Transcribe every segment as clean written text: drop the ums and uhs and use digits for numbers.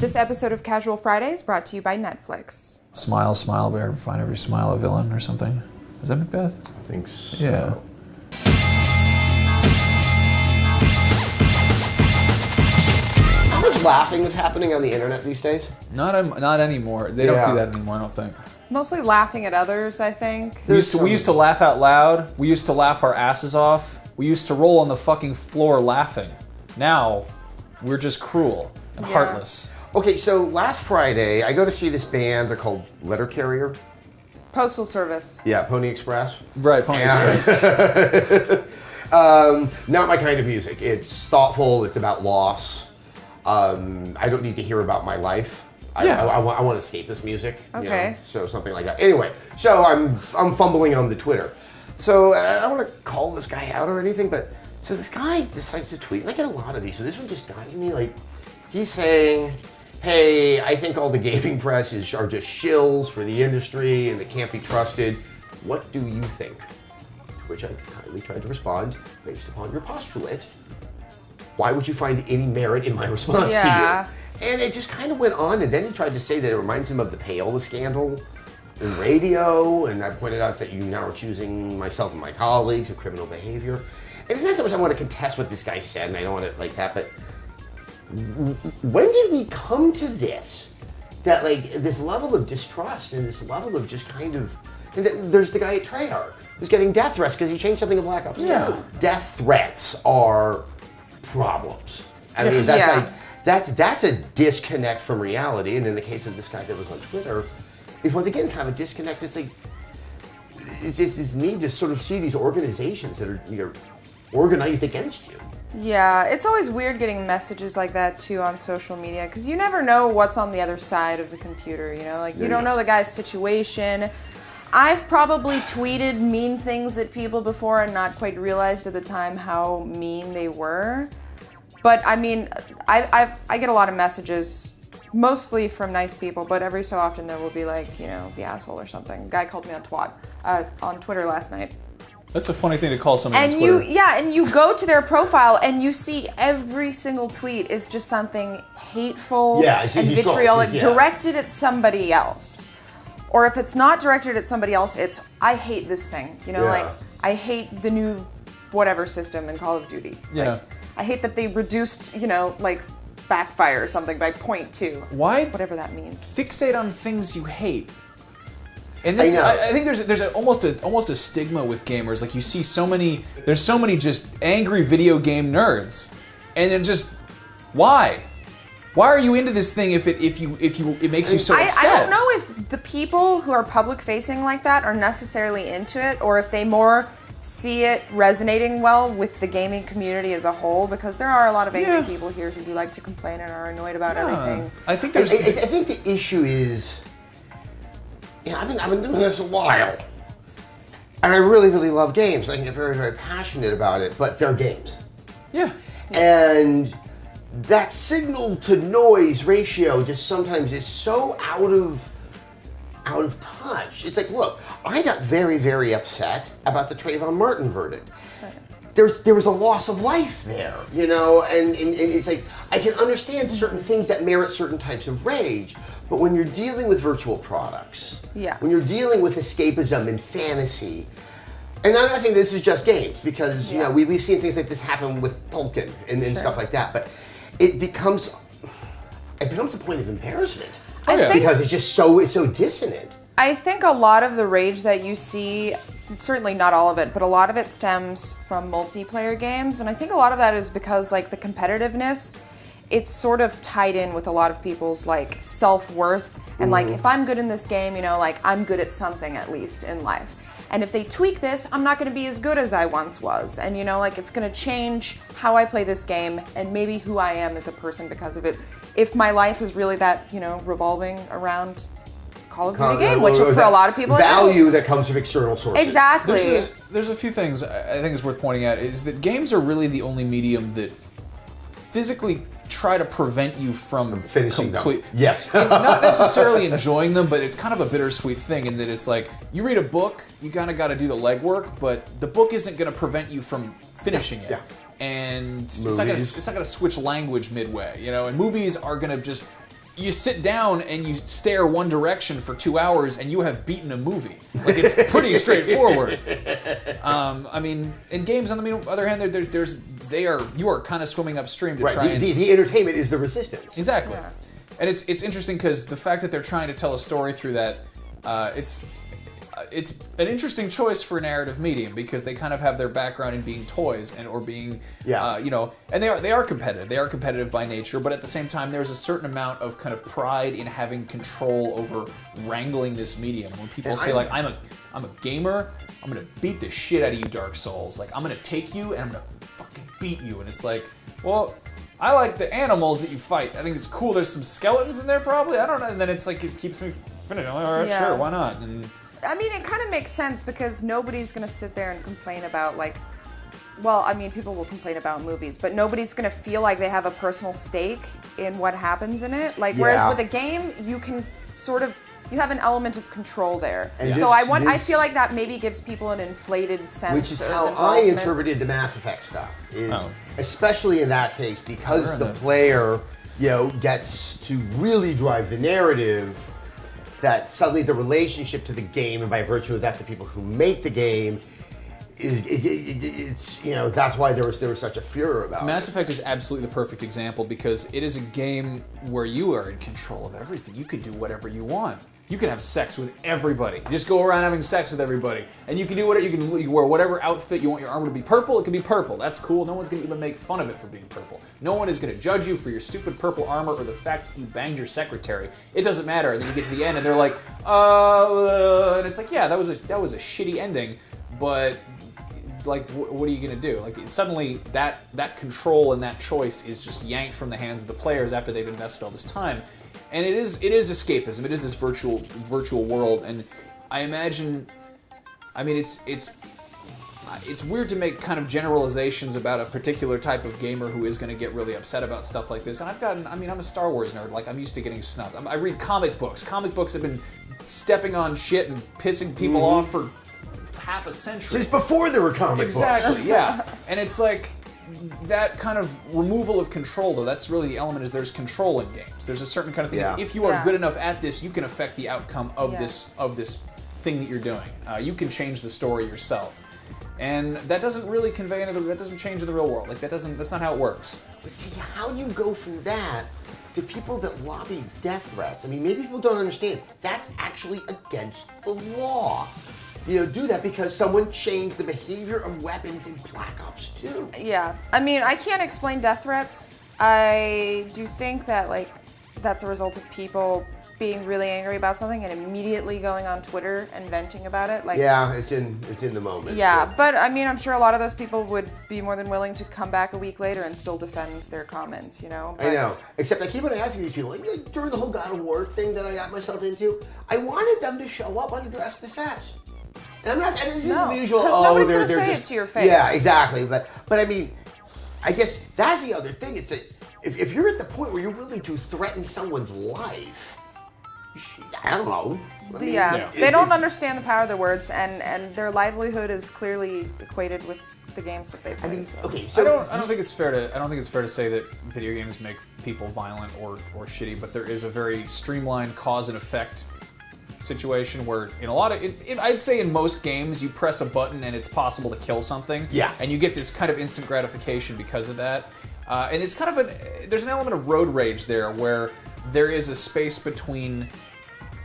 This episode of Casual Fridays brought to you by Netflix. Smile, smile, bear, find every smile a villain or something. Is that Macbeth? I think so. Yeah. How much laughing is happening on the internet these days? Not anymore. They don't do that anymore, I don't think. Mostly laughing at others, I think. We used to laugh out loud. We used to laugh our asses off. We used to roll on the fucking floor laughing. Now, we're just cruel and heartless. Okay, so last Friday, I go to see this band. They're called Letter Carrier. Postal Service. Yeah, Pony Express. Right, Pony Express. Not my kind of music. It's thoughtful. It's about loss. I don't need to hear about my life. I want escapist music. Okay. You know, so something like that. Anyway, so I'm fumbling on the Twitter. So I don't want to call this guy out or anything, but so this guy decides to tweet, and I get a lot of these, but this one just got to me. Like, he's saying, hey, I think all the gaming press are just shills for the industry and they can't be trusted. What do you think? To which I kindly tried to respond, based upon your postulate, why would you find any merit in my response to you? And it just kind of went on, and then he tried to say that it reminds him of the payola scandal in radio, and I pointed out that you now are accusing myself and my colleagues of criminal behavior. And it's not so much I want to contest what this guy said, and I don't want it like that, but when did we come to this? That, like, this level of distrust and this level of just kind of... And there's the guy at Treyarch who's getting death threats because he changed something in Black Ops 2. Yeah. Death threats are problems. I mean, that's a disconnect from reality. And in the case of this guy that was on Twitter, it was, again, kind of a disconnect. It's like, it's just this need to sort of see these organizations that are organized against you. Yeah, it's always weird getting messages like that too on social media because you never know what's on the other side of the computer, you know? Like, you don't know the guy's situation. I've probably tweeted mean things at people before and not quite realized at the time how mean they were. But I mean, I get a lot of messages, mostly from nice people, but every so often there will be like, you know, the asshole or something. A guy called me on twat on Twitter last night. That's a funny thing to call somebody on Twitter. And you go to their profile and you see every single tweet is just something hateful and vitriolic directed at somebody else. Or if it's not directed at somebody else, it's, I hate this thing. You know, like, I hate the new whatever system in Call of Duty. Yeah. Like, I hate that they reduced, you know, like, backfire or something by 0.2. Why? Whatever that means. Fixate on things you hate. And this, I think there's almost a stigma with gamers. Like, you see there's so many just angry video game nerds, and then just why are you into this thing if it makes you so upset? I don't know if the people who are public facing like that are necessarily into it, or if they more see it resonating well with the gaming community as a whole, because there are a lot of angry people here who do like to complain and are annoyed about everything. I think the issue is, I've been doing this a while, and I really, really love games. I can get very, very passionate about it, but they're games. Yeah. And that signal to noise ratio just sometimes is so out of touch. It's like, look, I got very, very upset about the Trayvon Martin verdict. There was a loss of life there, you know, and it's like, I can understand certain things that merit certain types of rage, but when you're dealing with virtual products, when you're dealing with escapism and fantasy, and I'm not saying this is just games, because, you know, we've seen things like this happen with Tolkien and stuff like that, but it becomes a point of embarrassment. Because it's so dissonant. I think a lot of the rage that you see, certainly not all of it, but a lot of it stems from multiplayer games, and I think a lot of that is because, like, the competitiveness, it's sort of tied in with a lot of people's, like, self-worth, and like, if I'm good in this game, you know, like, I'm good at something at least in life. And if they tweak this, I'm not going to be as good as I once was. And, you know, like, it's going to change how I play this game and maybe who I am as a person because of it. If my life is really that, you know, revolving around Call of Duty game, which for a lot of people value that comes from external sources. Exactly. There's a few things I think is worth pointing out, is that games are really the only medium that physically try to prevent you from finishing them. Yes. Not necessarily enjoying them, but it's kind of a bittersweet thing in that it's like, you read a book, you kind of got to do the legwork, but the book isn't going to prevent you from finishing it. And it's not going to switch language midway, you know. And movies are going to just you sit down and you stare one direction for 2 hours and you have beaten a movie. Like, it's pretty straightforward. I mean, in games, on the other hand, you are kind of swimming upstream to try and... The entertainment is the resistance. Exactly. Yeah. And it's interesting because the fact that they're trying to tell a story through that, it's an interesting choice for a narrative medium because they kind of have their background in being toys or being, and they are competitive. They are competitive by nature, but at the same time, there's a certain amount of kind of pride in having control over wrangling this medium. When people say like, I'm a gamer, I'm gonna beat the shit out of you, Dark Souls. Like, I'm gonna take you and I'm gonna fucking beat you. And it's like, well, I like the animals that you fight. I think it's cool. There's some skeletons in there probably. I don't know. And then it's like, it keeps me finishing. All right, sure, why not? And I mean, it kind of makes sense because nobody's going to sit there and complain about, like, well, I mean, people will complain about movies, but nobody's going to feel like they have a personal stake in what happens in it. Like, whereas with a game, you can sort of, you have an element of control there. And so I feel like that maybe gives people an inflated sense. Which is how I interpreted the Mass Effect stuff. Especially in that case, because the player, gets to really drive the narrative. That suddenly the relationship to the game, and by virtue of that, the people who make the game, that's why there was such a furor about it. Mass Effect is absolutely the perfect example because it is a game where you are in control of everything. You can do whatever you want. You can have sex with everybody. Just go around having sex with everybody, and you can do whatever. You wear whatever outfit you want your armor to be purple. It can be purple. That's cool. No one's gonna even make fun of it for being purple. No one is gonna judge you for your stupid purple armor or the fact that you banged your secretary. It doesn't matter. And then you get to the end, and they're like, and it's like, yeah, that was a shitty ending, but like, what are you gonna do? Like, suddenly that control and that choice is just yanked from the hands of the players after they've invested all this time. And it is escapism. It is this virtual world, and I imagine, I mean, it's weird to make kind of generalizations about a particular type of gamer who is going to get really upset about stuff like this. And I'm a Star Wars nerd. Like, I'm used to getting snubbed. I read comic books. Comic books have been stepping on shit and pissing people off for half a century. Since before there were comic books. Exactly. Yeah, and it's like, that kind of removal of control, though, that's really the element, is there's control in games. There's a certain kind of thing. Yeah. If you are good enough at this, you can affect the outcome of this thing that you're doing. You can change the story yourself. And that doesn't really convey that doesn't change in the real world. Like, that's not how it works. But see, how do you go from that to people that lobby death threats? I mean, maybe people don't understand. That's actually against the law. Do that because someone changed the behavior of weapons in Black Ops 2. Yeah. I mean, I can't explain death threats. I do think that, like, that's a result of people being really angry about something and immediately going on Twitter and venting about it. Like, yeah, it's in the moment. Yeah, but I mean, I'm sure a lot of those people would be more than willing to come back a week later and still defend their comments, But, I know. Except I keep on asking these people, like, during the whole God of War thing that I got myself into, I wanted them to show up undressed with sash. And this isn't the usual, nobody's going to say it to your face. Yeah, exactly. But I mean, I guess that's the other thing. It's if you're at the point where you're willing to threaten someone's life, I don't know. I mean, they don't understand the power of their words, and their livelihood is clearly equated with the games that they play. I mean, okay, so I don't think it's fair to say that video games make people violent or shitty, but there is a very streamlined cause and effect situation where I'd say in most games you press a button and it's possible to kill something. Yeah. And you get this kind of instant gratification because of that. And it's kind of there's an element of road rage there where there is a space between,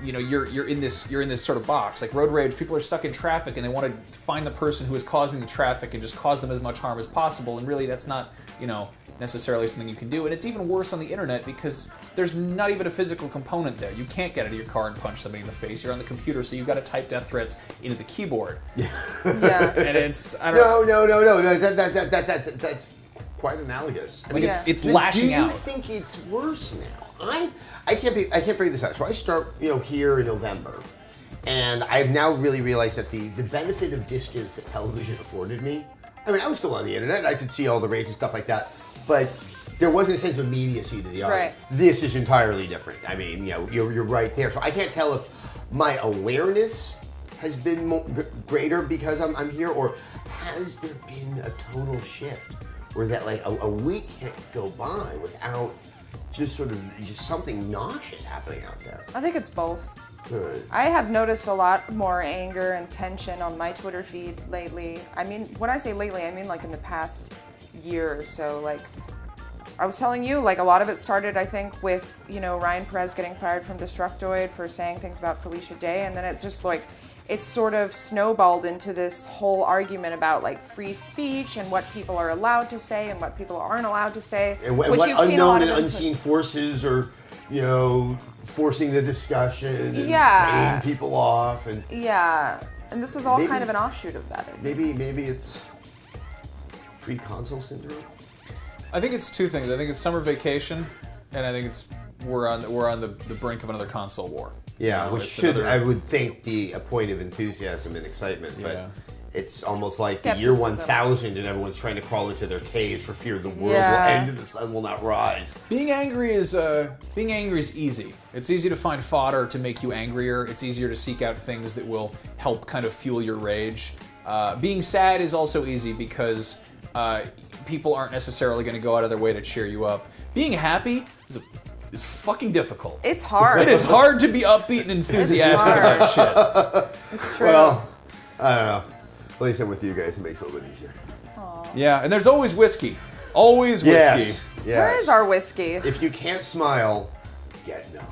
you're in this sort of box. Like road rage, people are stuck in traffic and they want to find the person who is causing the traffic and just cause them as much harm as possible. And really that's not, necessarily something you can do. And it's even worse on the internet because there's not even a physical component there. You can't get out of your car and punch somebody in the face. You're on the computer, so you've got to type death threats into the keyboard. Yeah. And it's, I don't know. No. That's quite analogous. I mean, it's lashing out. Do you think it's worse now? I can't figure this out. So I start, here in November. And I've now really realized that the benefit of distance that television afforded me, I mean, I was still on the internet. I could see all the rage and stuff like that. But there wasn't a sense of immediacy to the audience. Right. This is entirely different. I mean, you're right there. So I can't tell if my awareness has been greater because I'm here, or has there been a total shift where that like a week can't go by without just sort of just something noxious happening out there? I think it's both. Good. I have noticed a lot more anger and tension on my Twitter feed lately. I mean, when I say lately, I mean like in the past year or so. Like, I was telling you, like a lot of it started, I think, with, you know, Ryan Perez getting fired from Destructoid for saying things about Felicia Day, and then it just like, it's sort of snowballed into this whole argument about like free speech and what people are allowed to say and what people aren't allowed to say. And what unknown and unseen forces are, you know, forcing the discussion and paying people off. And and this is all kind of an offshoot of that. Maybe it's pre-console syndrome. I think it's two things. I think it's summer vacation, and I think it's we're on the brink of another console war. Yeah, you know, which should, I would think, be a point of enthusiasm and excitement, but it's almost like the year 1000 and everyone's trying to crawl into their caves for fear the world will end and the sun will not rise. Being angry is easy. It's easy to find fodder to make you angrier. It's easier to seek out things that will help kind of fuel your rage. Being sad is also easy because people aren't necessarily going to go out of their way to cheer you up. Being happy is fucking difficult. It's hard. It is hard to be upbeat and enthusiastic about shit. It's true. Well, I don't know. At least I'm with you guys. It makes it a little bit easier. Aww. Yeah, and there's always whiskey. Always whiskey. Yes. Where is our whiskey? If you can't smile, get none.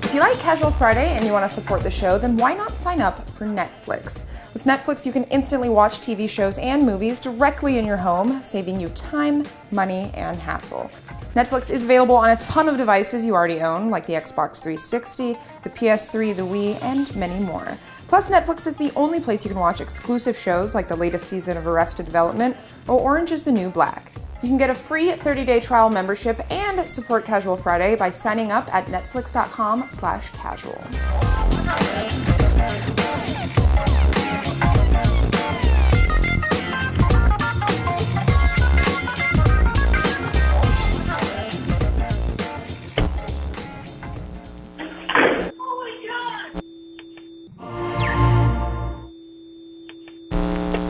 If you like Casual Friday and you want to support the show, then why not sign up for Netflix? With Netflix, you can instantly watch TV shows and movies directly in your home, saving you time, money, and hassle. Netflix is available on a ton of devices you already own, like the Xbox 360, the PS3, the Wii, and many more. Plus, Netflix is the only place you can watch exclusive shows like the latest season of Arrested Development or Orange is the New Black. You can get a free 30-day trial membership and support Casual Friday by signing up at netflix.com/casual.